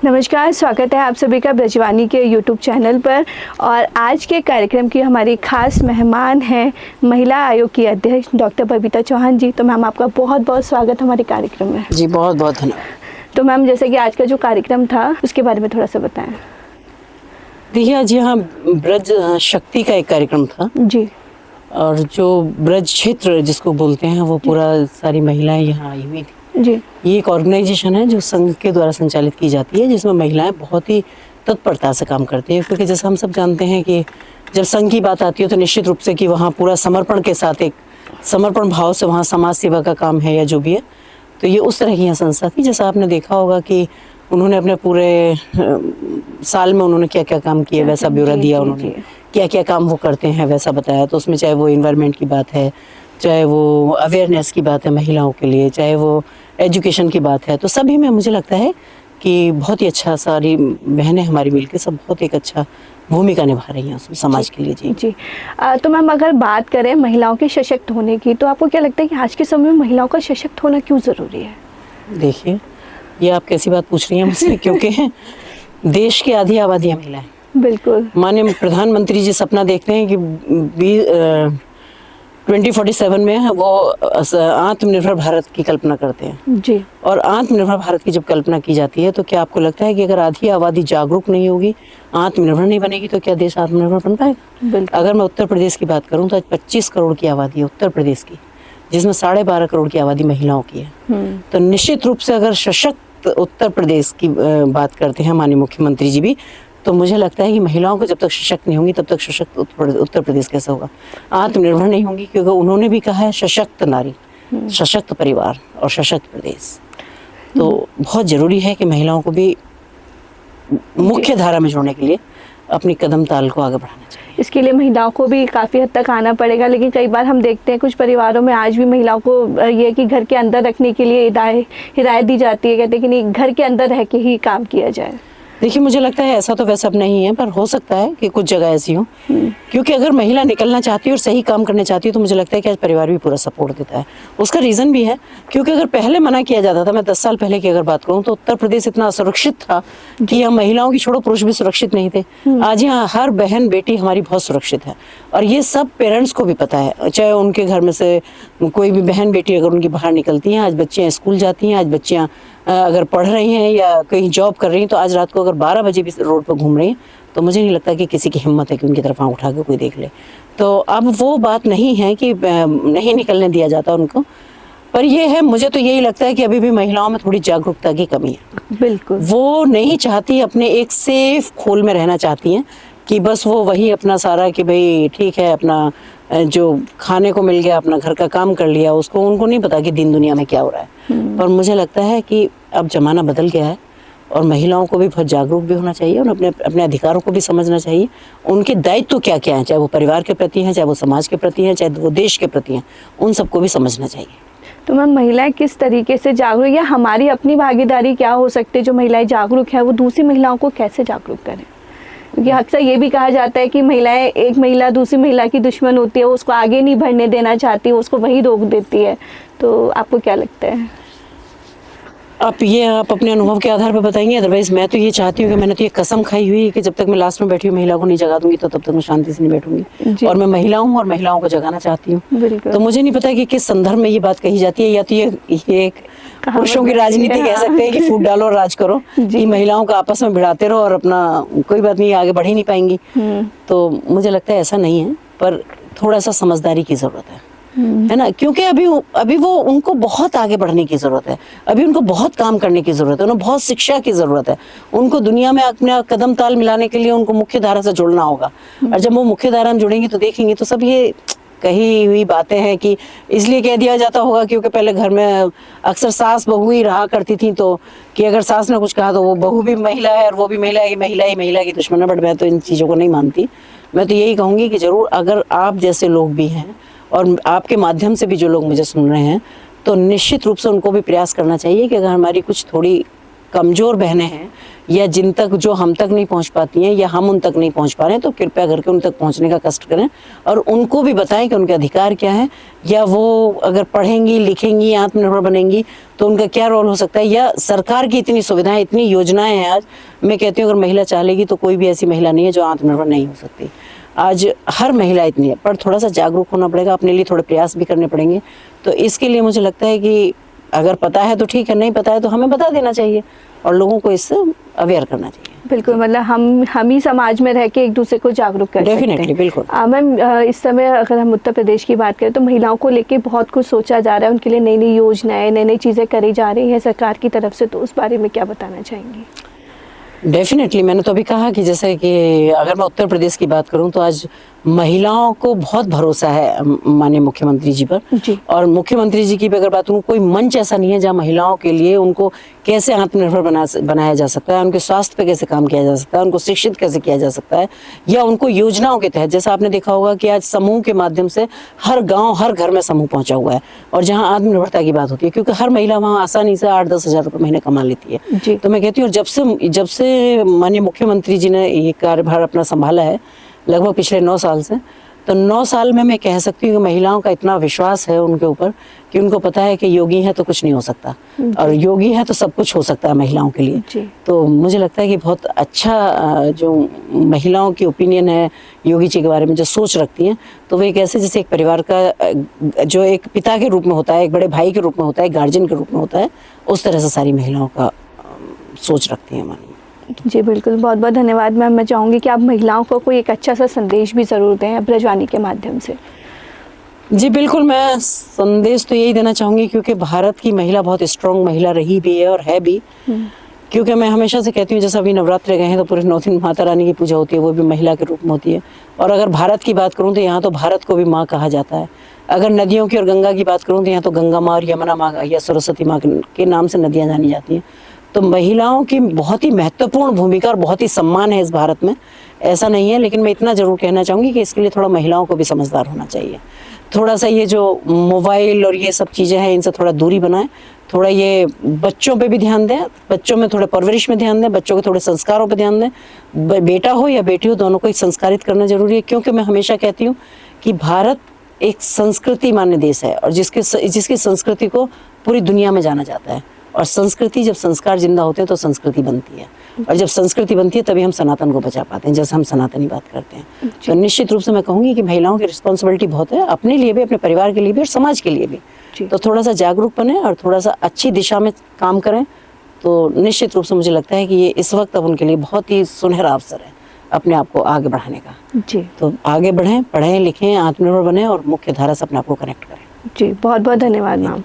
नमस्कार, स्वागत है आप सभी का ब्रजवाणी के यूट्यूब चैनल पर। और आज के कार्यक्रम की हमारी खास मेहमान हैं महिला आयोग की अध्यक्ष डॉक्टर बबीता चौहान जी। तो मैम आपका बहुत बहुत स्वागत हमारे कार्यक्रम में। जी बहुत बहुत धन्यवाद। तो मैम जैसे कि आज का जो कार्यक्रम था उसके बारे में थोड़ा सा बताएं। देखिए आज यहाँ ब्रज शक्ति का एक कार्यक्रम था जी। और जो ब्रज क्षेत्र जिसको बोलते हैं वो पूरा सारी महिलाएं यहाँ आई हुई थी। जी। ये एक ऑर्गेनाइजेशन है जो संघ के द्वारा संचालित की जाती है, जिसमें महिलाएं बहुत ही तत्परता से काम करती हैं, क्योंकि जैसा हम सब जानते हैं कि जब संघ की बात आती है तो निश्चित रूप से कि वहाँ पूरा समर्पण के साथ एक समर्पण भाव से वहाँ समाज सेवा का काम है या जो भी है। तो ये उस तरह की यहाँ संस्था थी। जैसा आपने देखा होगा कि उन्होंने अपने पूरे साल में उन्होंने क्या क्या काम किए वैसा ब्यौरा दिया, उन्होंने क्या क्या काम वो करते हैं वैसा बताया। तो उसमें चाहे वो इन्वायरमेंट की बात है, चाहे वो अवेयरनेस की बात है महिलाओं के लिए, चाहे वो एजुकेशन की बात है, तो सभी में मुझे लगता है कि बहुत ही अच्छा, सारी बहनें हमारी मिलकर सब बहुत एक अच्छा भूमिका निभा रही हैं समाज के लिए। जी। तो मैम अगर बात करें महिलाओं के सशक्त होने की, तो आपको क्या लगता है कि आज के समय में महिलाओं का सशक्त होना क्यों ज़रूरी है? देखिए ये आप कैसी बात पूछ रही हैं मुझसे, क्योंकि देश की आधी आबादी महिला है। बिल्कुल। माननीय प्रधानमंत्री जी सपना देखते हैं कि 2047 में वो आत्मनिर्भर भारत की कल्पना करते हैं। जी। और आत्मनिर्भर भारत की जब कल्पना की जाती है तो क्या आपको लगता है कि अगर आधी आबादी जागरूक नहीं होगी, आत्मनिर्भर नहीं बनेगी, तो क्या देश आत्मनिर्भर बन पाएगा? अगर मैं उत्तर प्रदेश की बात करूं तो आज 25 करोड़ की आबादी है उत्तर प्रदेश की, जिसमें 12.5 करोड़ की आबादी महिलाओं की है। तो निश्चित रूप से अगर सशक्त उत्तर प्रदेश की बात करते हैं माननीय मुख्यमंत्री जी भी, तो मुझे लगता है कि महिलाओं को जब तक सशक्त नहीं होंगी तब तक सशक्त उत्तर प्रदेश कैसे होगा? आत्मनिर्भर नहीं होंगी, क्योंकि उन्होंने भी कहा है सशक्त नारी, सशक्त परिवार और सशक्त प्रदेश। तो बहुत ज़रूरी है कि महिलाओं को भी मुख्य धारा में जोड़ने के लिए अपनी कदम ताल को आगे बढ़ाना चाहिए। इसके लिए महिलाओं को भी काफ़ी हद तक आना पड़ेगा, लेकिन कई बार हम देखते हैं कुछ परिवारों में आज भी महिलाओं को ये कि घर के अंदर रखने के लिए हिदायत दी जाती है, कहते हैं कि नहीं घर के अंदर रह के ही काम किया जाए। देखिए मुझे लगता है ऐसा तो वैसा अब नहीं है, पर हो सकता है कि कुछ जगह ऐसी हो, क्योंकि अगर महिला निकलना चाहती है और सही काम करना चाहती है तो मुझे लगता है कि आज परिवार भी पूरा सपोर्ट देता है। उसका रीज़न भी है क्योंकि अगर पहले मना किया जाता था, मैं 10 साल पहले की अगर बात करूं तो उत्तर प्रदेश इतना असुरक्षित था कि यहाँ महिलाओं की छोड़ो पुरुष भी सुरक्षित नहीं थे। आज यहाँ हर बहन बेटी हमारी बहुत सुरक्षित है और ये सब पेरेंट्स को भी पता है। चाहे उनके घर में से कोई भी बहन बेटी अगर उनकी बाहर निकलती हैं, आज बच्चियाँ स्कूल जाती हैं, आज बच्चियाँ अगर पढ़ रही हैं या कहीं जॉब कर रही हैं, तो आज रात को अगर 12 बजे भी रोड पर घूम रही हैं तो मुझे नहीं लगता कि किसी की हिम्मत है कि उनकी तरफ आँख उठा के कोई देख ले। तो अब वो बात नहीं है कि नहीं निकलने दिया जाता उनको, पर ये है, मुझे तो यही लगता है कि अभी भी महिलाओं में थोड़ी जागरूकता की कमी है। बिल्कुल। वो नहीं चाहती, अपने एक सेफ खोल में रहना चाहती हैं कि बस वो वही अपना सारा कि भाई ठीक है, अपना जो खाने को मिल गया, अपना घर का काम कर लिया, उसको उनको नहीं पता कि दिन दुनिया में क्या हो रहा है। पर मुझे लगता है कि अब ज़माना बदल गया है और महिलाओं को भी बहुत जागरूक भी होना चाहिए और अपने अधिकारों को भी समझना चाहिए। उनके दायित्व क्या क्या हैं, चाहे वो परिवार के प्रति हैं, चाहे वो समाज के प्रति हैं, चाहे वो देश के प्रति हैं, उन सबको भी समझना चाहिए। तो मैम महिलाएं किस तरीके से जागरूक, या हमारी अपनी भागीदारी क्या हो सकती है? जो महिलाएं जागरूक है वो दूसरी महिलाओं को कैसे जागरूक करें? क्योंकि अक्सर ये भी कहा जाता है कि महिलाएं, एक महिला दूसरी महिला की दुश्मन होती है, वो उसको आगे नहीं बढ़ने देना चाहती, वो उसको वहीं रोक देती है। तो आपको क्या लगता है? आप अपने अनुभव के आधार पर बताएंगे। अदरवाइज मैं तो ये चाहती हूँ कि मैंने तो ये कसम खाई हुई है कि जब तक मैं लास्ट में बैठी हुई महिला को नहीं जगा दूंगी तो तब तक मैं शांति से नहीं बैठूंगी। और मैं महिला हूँ और महिलाओं को जगाना चाहती हूँ। तो मुझे नहीं पता कि किस संदर्भ में ये बात कही जाती है, या तो ये एक पुरुषों की राजनीति कह सकते हैं कि फूट डालो और राज करो, कि महिलाओं को आपस में भिड़ाते रहो और अपना कोई बात नहीं, आगे बढ़ ही नहीं पाएंगी। तो मुझे लगता है ऐसा नहीं है, पर थोड़ा सा समझदारी की जरूरत है ना, क्योंकि अभी वो उनको बहुत आगे बढ़ने की जरूरत है, अभी उनको बहुत काम करने की जरूरत है, उन्हें बहुत शिक्षा की जरूरत है। उनको दुनिया में अपना कदम ताल मिलाने के लिए उनको मुख्य धारा से जुड़ना होगा। और जब वो मुख्य धारा में जुड़ेंगे तो देखेंगे तो सब ये कही हुई बातें हैं कि इसलिए कह दिया जाता होगा क्योंकि पहले घर में अक्सर सास बहू ही रहा करती थी, तो कि अगर सास ने कुछ कहा तो वो बहू भी महिला है और वो भी महिला है, महिला ही महिला की दुश्मन है। बट मैं तो इन चीज़ों को नहीं मानती। मैं तो यही कहूँगी कि जरूर अगर आप जैसे लोग भी हैं और आपके माध्यम से भी जो लोग मुझे सुन रहे हैं, तो निश्चित रूप से उनको भी प्रयास करना चाहिए कि अगर हमारी कुछ थोड़ी कमजोर बहनें हैं या जिन तक जो हम तक नहीं पहुंच पाती हैं या हम उन तक नहीं पहुंच पा रहे हैं, तो कृपया करके उन तक पहुंचने का कष्ट करें और उनको भी बताएं कि उनके अधिकार क्या है, या वो अगर पढ़ेंगी लिखेंगी आत्मनिर्भर बनेंगी तो उनका क्या रोल हो सकता है। या सरकार की इतनी सुविधाएं इतनी योजनाएं हैं, आज मैं कहती हूँ अगर महिला चाह लेगी तो कोई भी ऐसी महिला नहीं है जो आत्मनिर्भर नहीं हो सकती। आज हर महिला इतनी है, पर थोड़ा सा जागरूक होना पड़ेगा, अपने लिए थोड़े प्रयास भी करने पड़ेंगे। तो इसके लिए मुझे लगता है कि अगर पता है तो ठीक है, नहीं पता है तो हमें बता देना चाहिए और लोगों को इससे अवेयर करना चाहिए। बिल्कुल, मतलब हम ही समाज में रह के एक दूसरे को जागरूक कर सकते हैं। डेफिनेटली, बिल्कुल। मैम, इस समय अगर हम उत्तर प्रदेश की बात करें तो महिलाओं को लेके बहुत कुछ सोचा जा रहा है, उनके लिए नई नई योजनाएं, नई नई चीज़ें करी जा रही हैं सरकार की तरफ से, तो उस बारे में क्या बताना चाहेंगी? डेफिनेटली, मैंने तो अभी कहा कि जैसे कि अगर मैं उत्तर प्रदेश की बात करूं तो आज महिलाओं को बहुत भरोसा है माननीय मुख्यमंत्री जी पर जी। और मुख्यमंत्री जी की भी अगर बात करूं, कोई मंच ऐसा नहीं है जहां महिलाओं के लिए उनको कैसे आत्मनिर्भर बनाया जा सकता है, उनके स्वास्थ्य पे कैसे काम किया जा सकता है, उनको शिक्षित कैसे किया जा सकता है, या उनको योजनाओं के तहत, जैसा आपने देखा होगा कि आज समूह के माध्यम से हर गाँव हर घर में समूह पहुंचा हुआ है और जहाँ आत्मनिर्भरता की बात होती है, क्योंकि हर महिला वहाँ आसानी से 8-10 हज़ार रुपये महीने कमा लेती है। तो मैं कहती हूँ जब से माननीय मुख्यमंत्री जी ने ये कार्यभार अपना संभाला है लगभग पिछले 9 साल से, तो 9 साल में मैं कह सकती हूँ कि महिलाओं का इतना विश्वास है उनके ऊपर कि उनको पता है कि योगी है तो कुछ नहीं हो सकता और योगी है तो सब कुछ हो सकता है महिलाओं के लिए। तो मुझे लगता है कि बहुत अच्छा जो महिलाओं की ओपिनियन है योगी जी के बारे में, जो सोच रखती हैं, तो वो एक ऐसे जैसे एक परिवार का जो एक पिता के रूप में होता है, एक बड़े भाई के रूप में होता है, एक गार्जियन के रूप में होता है, उस तरह से सारी महिलाओं का सोच रखती हैं मानिए। जी बिल्कुल, बहुत बहुत धन्यवाद मैम। मैं चाहूँगी कि आप महिलाओं को कोई एक अच्छा सा संदेश भी ज़रूर दें ब्रजवाणी के माध्यम से। जी बिल्कुल, मैं संदेश तो यही देना चाहूँगी क्योंकि भारत की महिला बहुत स्ट्रॉन्ग महिला रही भी है और है भी, क्योंकि मैं हमेशा से कहती हूँ जैसे अभी नवरात्रे गए हैं तो पूरे 9 दिन माता रानी की पूजा होती है, वो भी महिला के रूप में होती है। और अगर भारत की बात करूँ तो यहाँ तो भारत को भी माँ कहा जाता है। अगर नदियों की और गंगा की बात करूँ तो यहाँ तो गंगा माँ और यमुना माँ या सरस्वती माँ के नाम से नदियाँ जानी जाती हैं। तो महिलाओं की बहुत ही महत्वपूर्ण भूमिका और बहुत ही सम्मान है इस भारत में, ऐसा नहीं है। लेकिन मैं इतना जरूर कहना चाहूँगी कि इसके लिए थोड़ा महिलाओं को भी समझदार होना चाहिए। थोड़ा सा ये जो मोबाइल और ये सब चीज़ें हैं इनसे थोड़ा दूरी बनाएं, थोड़ा ये बच्चों पे भी ध्यान दें, बच्चों में थोड़े परवरिश में ध्यान दें, बच्चों के थोड़े संस्कारों पे ध्यान दें। बेटा हो या बेटी हो दोनों को संस्कारित करना जरूरी है, क्योंकि मैं हमेशा कहती हूँ कि भारत एक संस्कृति मान्य देश है और जिसकी संस्कृति को पूरी दुनिया में जाना जाता है। और संस्कृति, जब संस्कार जिंदा होते हैं तो संस्कृति बनती है, और जब संस्कृति बनती है तभी हम सनातन को बचा पाते हैं, जैसे हम सनातनी बात करते हैं। तो निश्चित रूप से मैं कहूँगी कि महिलाओं की रिस्पॉन्सिबिलिटी बहुत है, अपने लिए भी, अपने परिवार के लिए भी और समाज के लिए भी। तो थोड़ा सा जागरूक बने और थोड़ा सा अच्छी दिशा में काम करें, तो निश्चित रूप से मुझे लगता है कि ये इस वक्त अब उनके लिए बहुत ही सुनहरा अवसर है अपने आप को आगे बढ़ाने का। जी, तो आगे बढ़ें, पढ़ें लिखें, आत्मनिर्भर बने और मुख्य धारा से अपने आप को कनेक्ट करें। जी, बहुत बहुत धन्यवाद मैम।